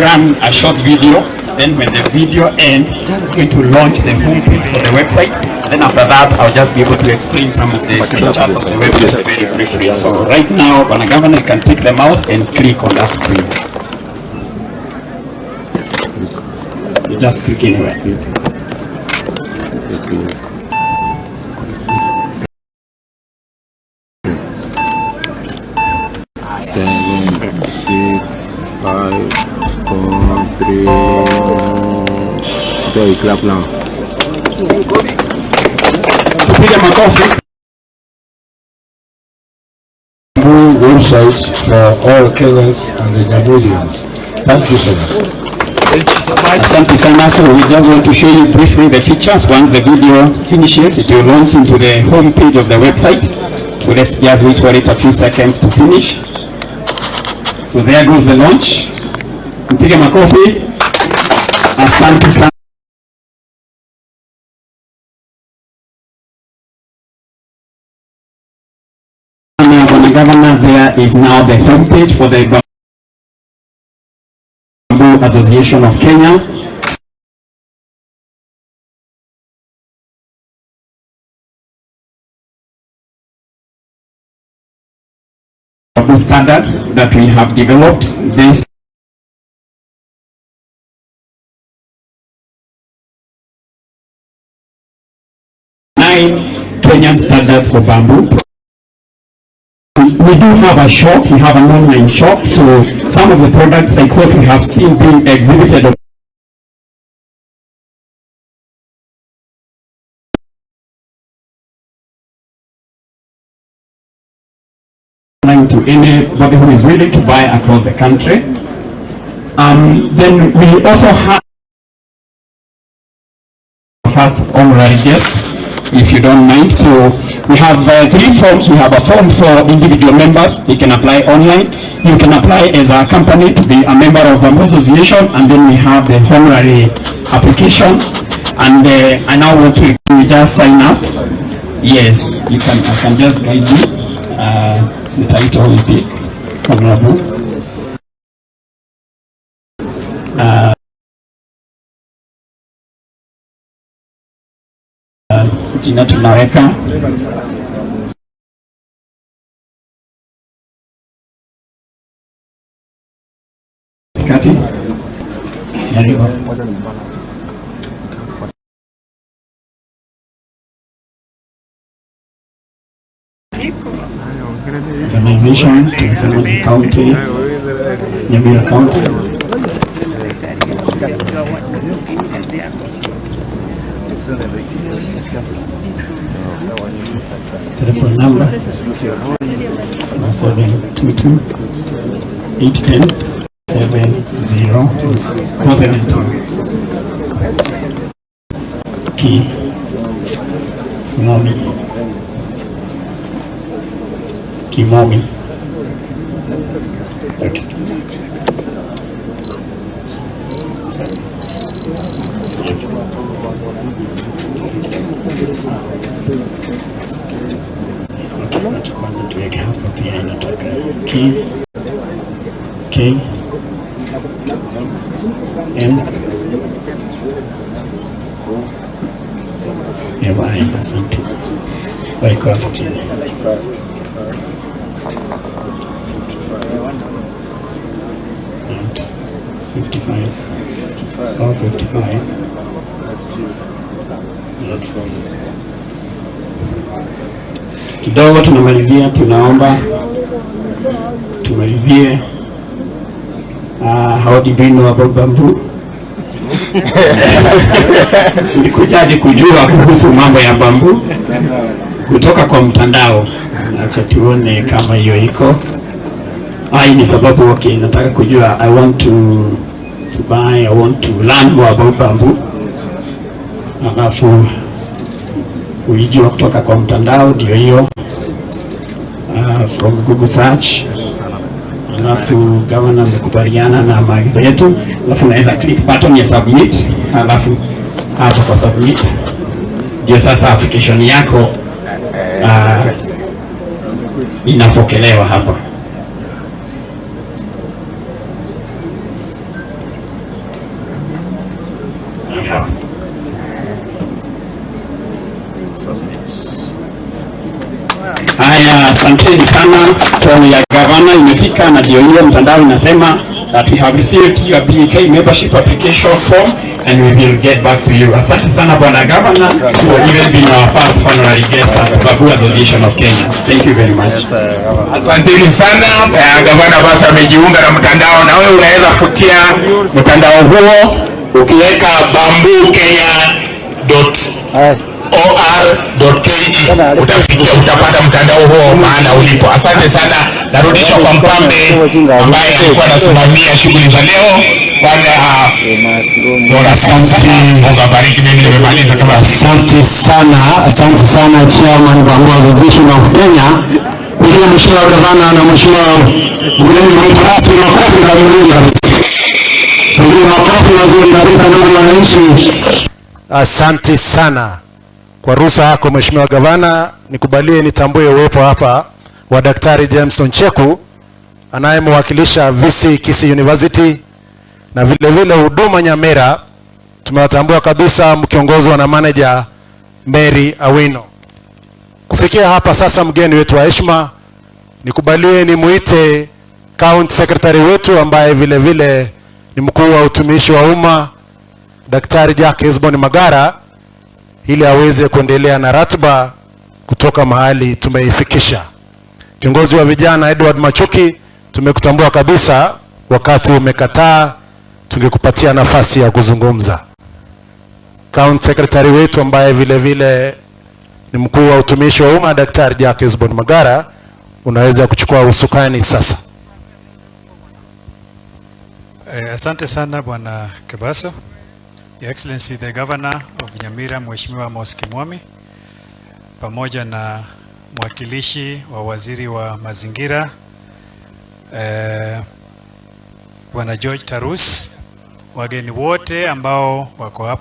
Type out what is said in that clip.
run a short video. Then when the video ends, it's going to launch the homepage for the website. Then after that, I'll just be able to explain some of the features of the website very briefly. So right now, Governor, you can take the mouse and click on that screen. You just click anywhere. 7, 6, 5, 4, 3. Okay, clap now. Websites for all Kenyans and the Nigerians. Thank you so much. Asante sana. So we just want to show you briefly the features. Once the video finishes, it will launch into the home page of the website. So let's just wait for it a few seconds to finish. So there goes the launch. Mpige makofi. Asante sana. Governor, there is now the homepage for the Bamboo Association of Kenya. Bamboo standards that we have developed. This Kenyan standards for bamboo. We do have a shop, we have an online shop, so some of the products like what we have seen being exhibited online to anybody who is willing to buy across the country. Then we also have first honorary guest, if you don't mind. So we have 3 forms. We have a form for individual members. You can apply online. You can apply as a company to be a member of Bamboo Association, and then we have the honorary application. And I now want to just sign up. Yes, you can. I can just guide you. The title will be honorable. Jina tunaweka kati Nyaribo. Organization to County, Nyamira County. Telephone number 722 810 70 Key Momi Kimomi. Okay. Kwanza tuweke hapa pia inataka K M Ewa asante. Wako hapo chini. 55 or 55. Kidogo tunamalizia, tunaomba tumalizie. How did you know about bamboo? Nilikujaje kujua kuhusu mambo ya bamboo? Kutoka kwa mtandao. Acha tuone kama hiyo iko. Hii ni sababu okay, nataka kujua, I want to buy, I want to learn more about bamboo. Alafu ulijua kutoka kwa mtandao, ndio hiyo. From Google search. Alafu governor amekubaliana na maagizo yetu. Alafu naweza click button ya submit. Alafu hapo kwa submit ndio sasa application yako inapokelewa hapa. Asanteni sana. Fomu ya gavana imefika na ndio hiyo mtandao inasema that we have received your BK membership application form and we will get back to you. Asante sana bwana governor for even being our first honorary guest at Babu Association of Kenya. Thank you very much. Asanteni sana. Gavana basi amejiunga na mtandao, na wewe unaweza fikia mtandao huo ukiweka bambukenya.or.ke utapata mtandao huo maana ulipo. Asante sana. Narudishwa kwa mpambe ambaye alikuwa anasimamia shughuli za leo. Asante sana Chairman Babu Association of Kenya. Ndio mheshimiwa gavana na mheshimiwa mgeni wetu rasmi, makofi kamili kabisa. Ndio makofi mazuri kabisa ndugu wananchi. Asante sana kwa ruhusa yako mheshimiwa gavana. Nikubalie nitambue uwepo hapa wa Daktari Jameson Cheku anayemwakilisha VC Kisii University na vile vile huduma Nyamira. Tumewatambua kabisa mkiongozwa na manager Mary Awino. Kufikia hapa sasa, mgeni wetu wa heshima, nikubalie ni muite County Secretary wetu ambaye vile vile ni mkuu wa utumishi wa umma Daktari Jack Esbon Magara, ili aweze kuendelea na ratiba kutoka mahali tumeifikisha. Kiongozi wa vijana Edward Machuki, tumekutambua kabisa, wakati umekataa tungekupatia nafasi ya kuzungumza. County Secretary wetu ambaye vile vile ni mkuu wa utumishi wa umma Daktari Jack Esbon Magara, unaweza kuchukua usukani sasa. Asante sana bwana Kebaso. Your Excellency the Governor of Nyamira Mheshimiwa Amos Kimwami, pamoja na mwakilishi wa waziri wa mazingira bwana George Tarus, wageni wote ambao wako hapa.